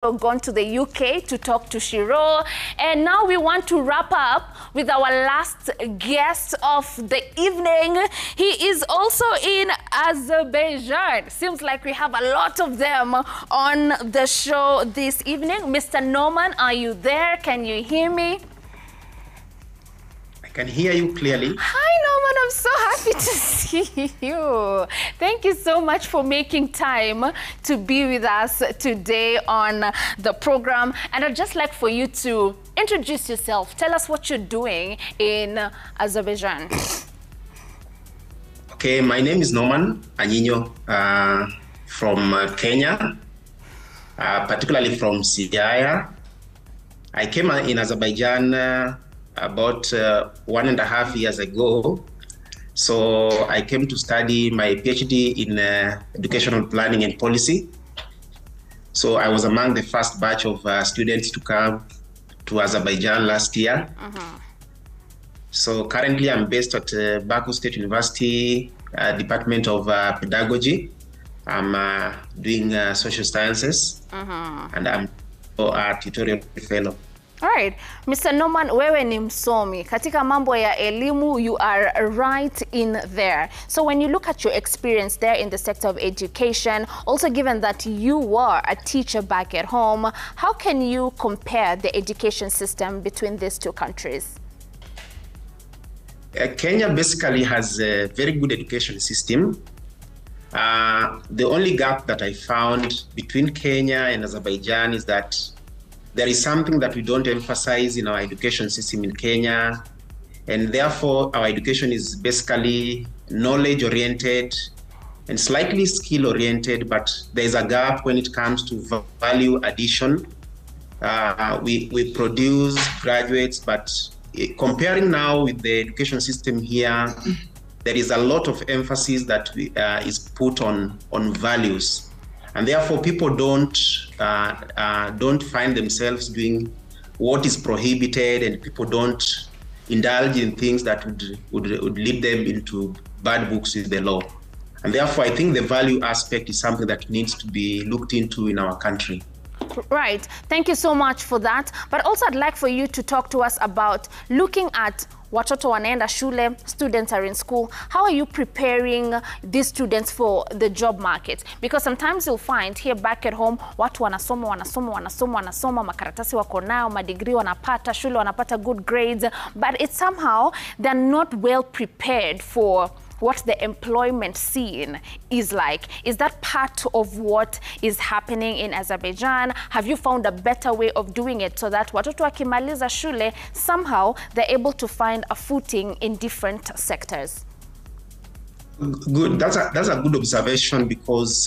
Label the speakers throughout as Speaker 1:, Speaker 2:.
Speaker 1: gone to the UK to talk to Shiro, and now we want to wrap up with our last guest of the evening. He is also in Azerbaijan. Seems like we have a lot of them on the show this evening. Mr. Norman, are you there? Can you hear me?
Speaker 2: I can hear you clearly.
Speaker 1: Hi, Norman. I'm so happy to see you. Thank you so much for making time to be with us today on the program. And I'd just like for you to introduce yourself. Tell us what you're doing in Azerbaijan.
Speaker 2: Okay, my name is Norman Anyinyo from Kenya, particularly from Siaya. I came in Azerbaijan about 1.5 years ago. So I came to study my PhD in educational planning and policy. So I was among the first batch of students to come to Azerbaijan last year. So currently I'm based at Baku State University, Department of Pedagogy. I'm doing social sciences, and I'm a tutorial fellow.
Speaker 1: All right, Mr. Norman, wewe ni msomi. Katika mambo ya elimu, you are right in there. So when you look at your experience there in the sector of education, also given that you were a teacher back at home, how can you compare the education system between these two countries?
Speaker 2: Kenya basically has a very good education system. The only gap that I found between Kenya and Azerbaijan is that there is something that we don't emphasize in our education system in Kenya, and therefore our education is basically knowledge-oriented and slightly skill-oriented, but there is a gap when it comes to value addition. We produce graduates, but comparing now with the education system here, there is a lot of emphasis that is put on values. And therefore, people don't find themselves doing what is prohibited, and people don't indulge in things that would lead them into bad books with the law. And therefore, I think the value aspect is something that needs to be looked into in our country.
Speaker 1: Right. Thank you so much for that. But also, I'd like for you to talk to us about looking at watoto wanaenda shule, students are in school. How are you preparing these students for the job market? Because sometimes you'll find here back at home, watu wanasoma, makaratasi wako nao, madigrii wanapata, shule wanapata good grades, but it's somehow they're not well prepared for what the employment scene is like. Is that part of what is happening in Azerbaijan? Have you found a better way of doing it so that watoto wakimaliza shule, somehow they're able to find a footing in different sectors?
Speaker 2: Good. That's a good observation, because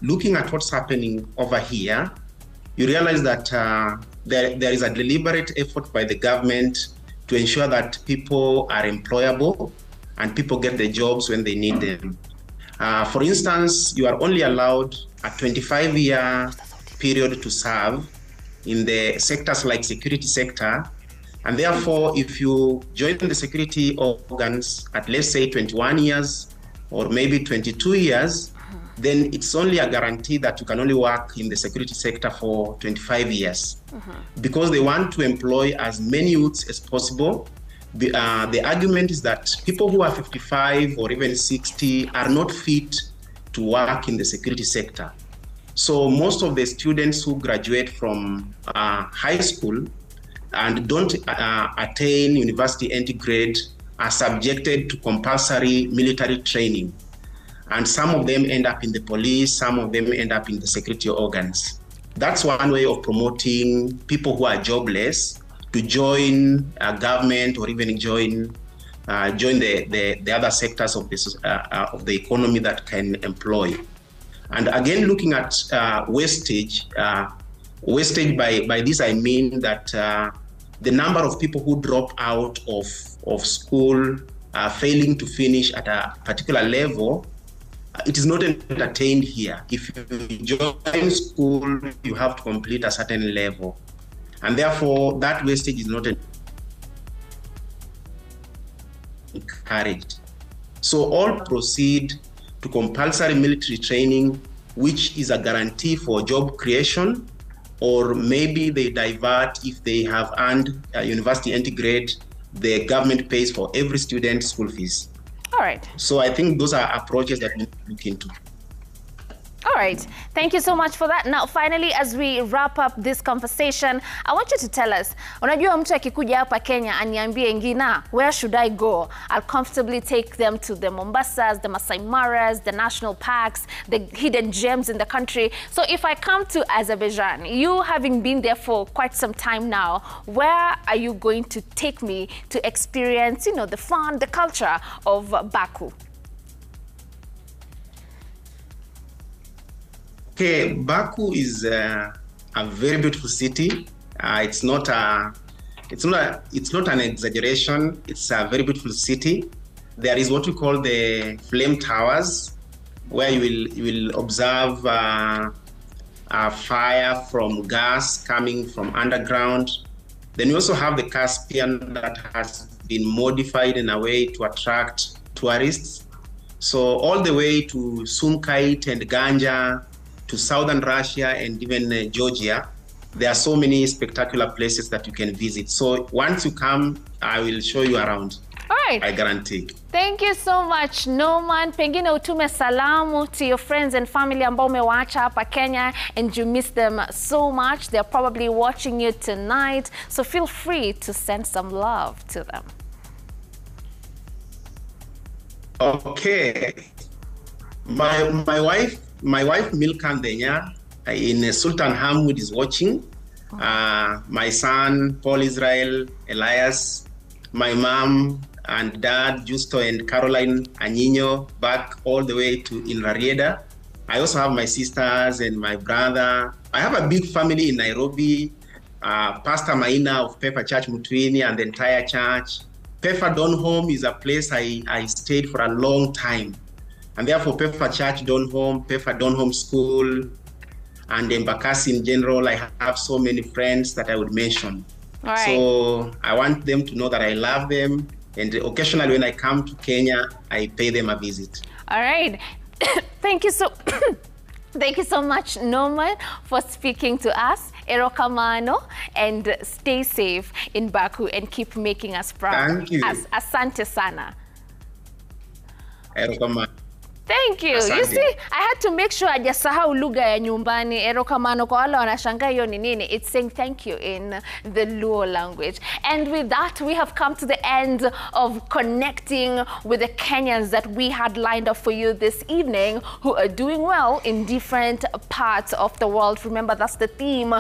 Speaker 2: looking at what's happening over here, you realize that there is a deliberate effort by the government to ensure that people are employable and people get the jobs when they need them. For instance, you are only allowed a 25-year period to serve in the sectors like security sector. And therefore, if you join the security organs at, let's say, 21 years or maybe 22 years, then it's only a guarantee that you can only work in the security sector for 25 years. Because they want to employ as many youths as possible. The argument is that people who are 55 or even 60 are not fit to work in the security sector. So most of the students who graduate from high school and don't attain university entry grade are subjected to compulsory military training. And some of them end up in the police, some of them end up in the security organs. That's one way of promoting people who are jobless to join government or even join the other sectors of the economy that can employ. And again, looking at wastage, by this I mean that the number of people who drop out of school, failing to finish at a particular level, it is not entertained here. If you join school, you have to complete a certain level. And therefore, that wastage is not encouraged. So all proceed to compulsory military training, which is a guarantee for job creation or maybe they divert if they have earned university integrate, the government pays for every student's school fees.
Speaker 1: All right.
Speaker 2: So I think those are approaches that we need to look into.
Speaker 1: All right. Thank you so much for that. Now, finally, as we wrap up this conversation, I want you to tell us, unajua mtu akikuja hapa Kenya aniambie Ngina, where should I go? I'll comfortably take them to the Mombasas, the Masai Maras, the national parks, the hidden gems in the country. So if I come to Azerbaijan, you having been there for quite some time now, where are you going to take me to experience, you know, the fun, the culture of Baku?
Speaker 2: Okay, Baku is a very beautiful city. It's not an exaggeration. It's a very beautiful city. There is what we call the flame towers, where you will observe a fire from gas coming from underground. Then you also have the Caspian that has been modified in a way to attract tourists. So all the way to Sumkait and Ganja, to southern Russia and even Georgia, there are so many spectacular places that you can visit. So once you come, I will show you around.
Speaker 1: All right.
Speaker 2: I guarantee.
Speaker 1: Thank you so much, Norman. Pengine utume salamu to your friends and family ambao umewaacha hapa Kenya and you miss them so much. They're probably watching you tonight. So feel free to send some love to them.
Speaker 2: Okay. My wife Milkan Denya in Sultan Hamid is watching. My son Paul Israel Elias, my mom and dad Justo and Caroline Anyinyo back all the way to in Rarieda. I also have my sisters and my brother. I have a big family in Nairobi. Pastor Maina of Pepper Church Mutwini and the entire church. Pepper Donholm is a place I stayed for a long time. And therefore, Pepper Church Donholm, Pepper Donholm School, and Embakasi in general, I have so many friends that I would mention.
Speaker 1: All right.
Speaker 2: So I want them to know that I love them. And occasionally when I come to Kenya, I pay them a visit.
Speaker 1: All right. Thank you so Thank you so much, Norman, for speaking to us. Erokamano, and stay safe in Baku and keep making us proud.
Speaker 2: Thank you.
Speaker 1: Asante sana.
Speaker 2: Erokamano.
Speaker 1: Thank you.
Speaker 2: Asante.
Speaker 1: You see, I had to make sure hajasahau lugha ya nyumbani. Erokamano kwa wale wanashangaa hiyo ni nini. It's saying thank you in the Luo language. And with that, we have come to the end of connecting with the Kenyans that we had lined up for you this evening who are doing well in different parts of the world. Remember, that's the theme.